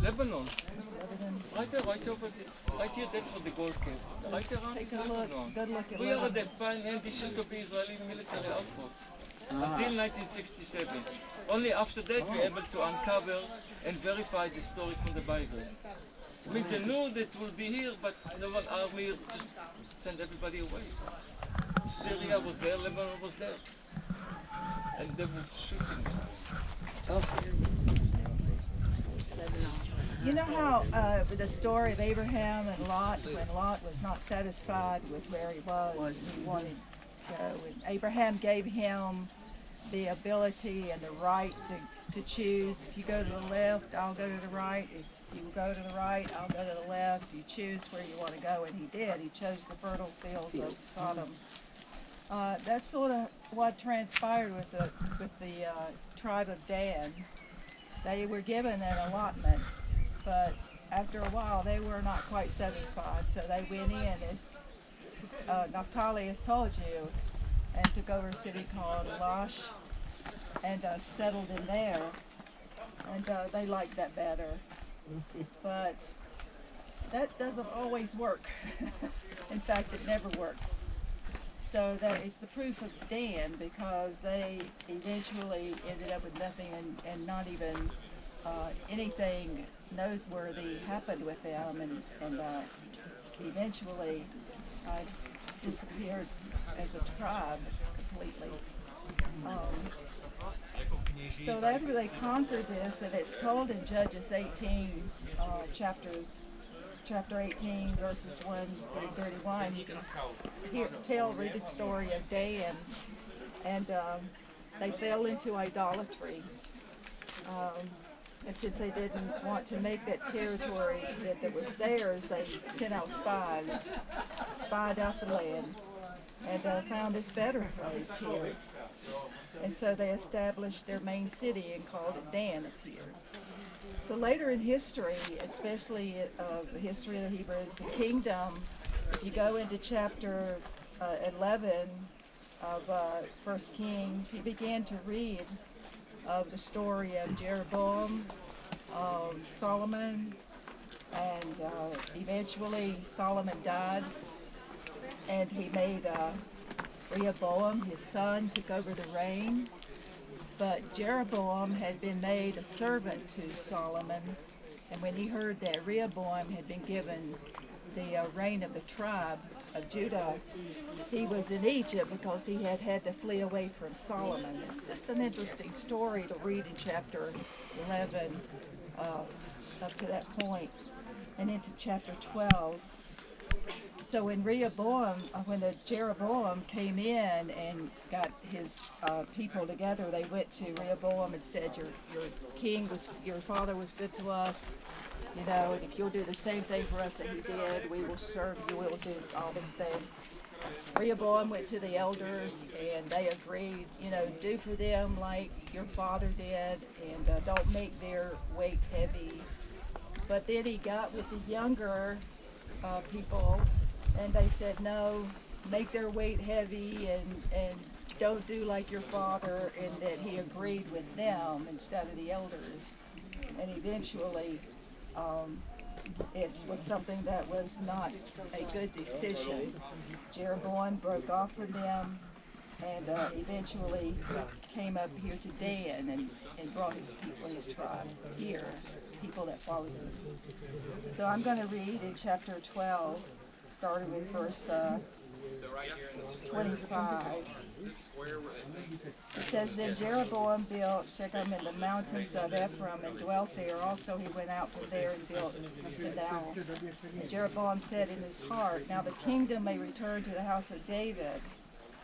Lebanon. Right there, right over there. Right here, that's what the gold came. Right around is Lebanon. Good look at We are the fine end. This used to be Israeli military outpost until 1967. Only after that we were able to uncover and verify the story from the Bible. I mean, they knew that we'll be here, but no one army just sent everybody away. Syria was there, Lebanon was there. And they were shooting. You know how with the story of Abraham and Lot, when Lot was not satisfied with where he was, he wanted to go, and Abraham gave him the ability and the right to choose. If you go to the left, I'll go to the right. If you go to the right, I'll go to the left. You choose where you want to go, and he did. He chose the fertile fields of Sodom. That's sort of what transpired with the tribe of Dan. They were given an allotment, but after a while they were not quite satisfied, so they went in, as Naphtali has told you, and took over a city called Laish and settled in there, and they liked that better. But that doesn't always work. In fact, it never works. So that is the proof of Dan, because they eventually ended up with nothing, and not even anything noteworthy happened with them, and eventually disappeared as a tribe completely. So after they conquered this, and it's told in Judges 18, chapter 18, verses 1 through 31, you can read the story of Dan, and they fell into idolatry. And since they didn't want to make that territory that was theirs, they sent out spies, spied out the land, and found this better place here. And so they established their main city and called it Dan up here. So later in history, especially the history of the Hebrews, the kingdom, if you go into chapter 11 of 1 Kings, you began to read of the story of Jeroboam, Solomon, and eventually Solomon died, and he made Rehoboam, his son, took over the reign. But Jeroboam had been made a servant to Solomon, and when he heard that Rehoboam had been given the reign of the tribe of Judah, he was in Egypt because he had had to flee away from Solomon. It's just an interesting story to read in chapter 11 up to that point, and into chapter 12. So when when Jeroboam came in and got his people together, they went to Rehoboam and said, your father was good to us, you know, and if you'll do the same thing for us that he did, we will serve you, we will do all these things. Rehoboam went to the elders, and they agreed, you know, do for them like your father did, and don't make their weight heavy. But then he got with the younger people, and they said, no, make their weight heavy, and don't do like your father, and that he agreed with them instead of the elders. And eventually, it was something that was not a good decision. Jeroboam broke off from them, and eventually came up here to Dan and brought his people, his tribe here, people that followed him. So I'm going to read in chapter 12, starting with verse 25. It says, then Jeroboam built Shechem in the mountains of Ephraim and dwelt there. Also he went out from there and built Sidon. And Jeroboam said in his heart, now the kingdom may return to the house of David.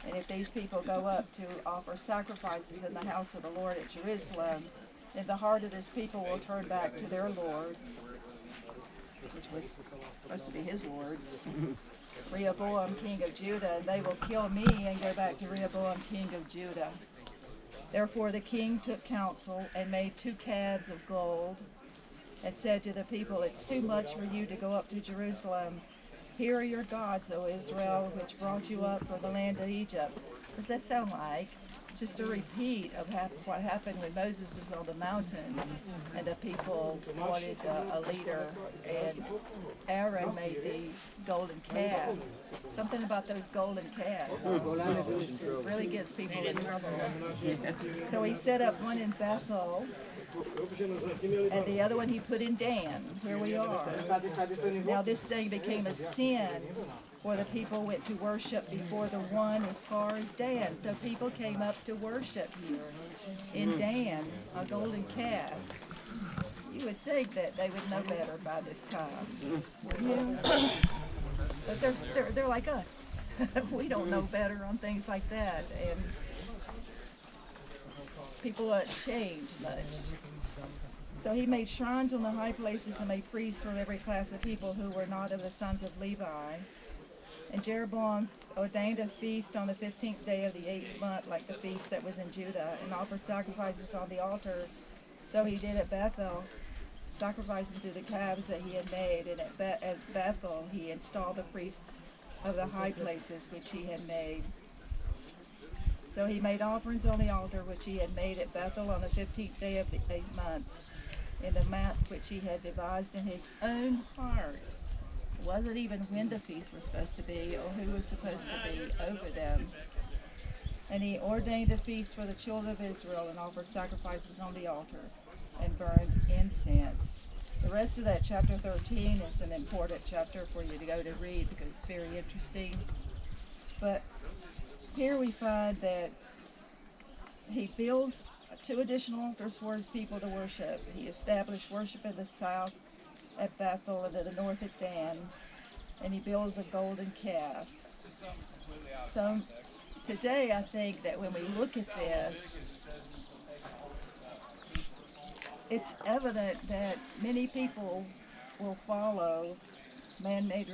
And if these people go up to offer sacrifices in the house of the Lord at Jerusalem, then the heart of this people will turn back to their Lord, which was supposed to be his Lord, Rehoboam, king of Judah, and they will kill me and go back to Rehoboam, king of Judah. Therefore the king took counsel and made 2 calves of gold, and said to the people, it's too much for you to go up to Jerusalem Here are your gods, O Israel, which brought you up from the land of Egypt. Does that sound like just a repeat of what happened when Moses was on the mountain and the people wanted a leader, and Aaron made the golden calf? Something about those golden calves really gets people in trouble. So he set up one in Bethel, and the other one he put in Dan, where we are. Now this thing became a sin, where the people went to worship before the one as far as Dan. So people came up to worship here in Dan, a golden calf. You would think that they would know better by this time. Yeah. But they're like us. We don't know better on things like that, and people don't change much. So he made shrines on the high places and made priests from every class of people who were not of the sons of Levi. And Jeroboam ordained a feast on the 15th day of the 8th month, like the feast that was in Judah, and offered sacrifices on the altar. So he did at Bethel, sacrificing to the calves that he had made, and at Bethel he installed the priest of the high places which he had made. So he made offerings on the altar which he had made at Bethel on the 15th day of the 8th month, in the month which he had devised in his own heart. It wasn't even when the feasts were supposed to be or who was supposed to be over them. And he ordained a feast for the children of Israel and offered sacrifices on the altar and burned incense. The rest of that chapter 13 is an important chapter for you to go to read because it's very interesting. But here we find that he builds 2 additional altars for his people to worship. He established worship in the south at Bethel and in the north at Dan, and he builds a golden calf. So today I think that when we look at this, it's evident that many people will follow man-made